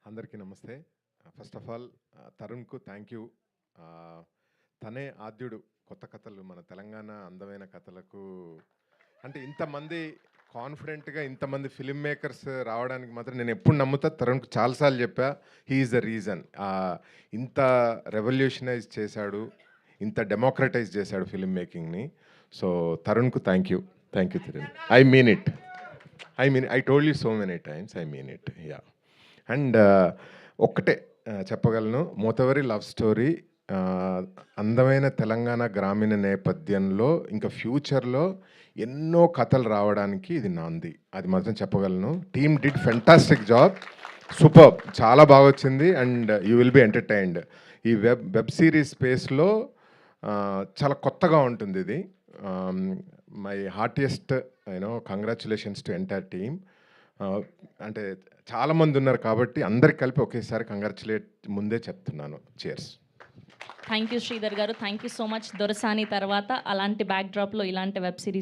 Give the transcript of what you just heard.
అందరికీ నమస్తే. First of all తరుణ్‌కు థ్యాంక్ యూ. తనే ఆద్యుడు కొత్త కథలు మన తెలంగాణ అందమైన కథలకు. అంటే ఇంతమంది కాన్ఫిడెంట్‌గా ఇంతమంది ఫిల్మ్ మేకర్స్ రావడానికి మాత్రం నేను ఎప్పుడు నమ్ముతా. తరుణ్‌కు చాలాసార్లు చెప్పా, హీ ఈజ్ ద రీజన్. ఇంత రెవల్యూషనైజ్ చేశాడు, ఇంత డెమోక్రటైజ్ చేశాడు ఫిల్మ్ మేకింగ్ని. సో తరుణ్‌కు thank you Tarun. I mean it. I told you so many times, I mean it. Yeah. And ఒక్కటే చెప్పగలను, మోతవరి లవ్ స్టోరీ అందమైన తెలంగాణ గ్రామీణ నేపథ్యంలో ఇంకా ఫ్యూచర్లో ఎన్నో కథలు రావడానికి ఇది నాంది, అది మాత్రం చెప్పగలను. Team did fantastic job, super, చాలా బాగా వచ్చింది. And you will be entertained. ఈ వెబ్ సిరీస్ స్పేస్లో చాలా కొత్తగా ఉంటుంది ఇది. My heartiest congratulations to entire team. అంటే చాలామంది ఉన్నారు కాబట్టి అందరికి కలిపి ఒకేసారి కంగ్రాచులేట్ ముందే చెప్తున్నాను. చేర్స్. థ్యాంక్ యూ శ్రీధర్ గారు, థ్యాంక్ యూ సో మచ్. దొరసాని తర్వాత అలాంటి బ్యాక్ డ్రాప్లో ఇలాంటి వెబ్ సిరీస్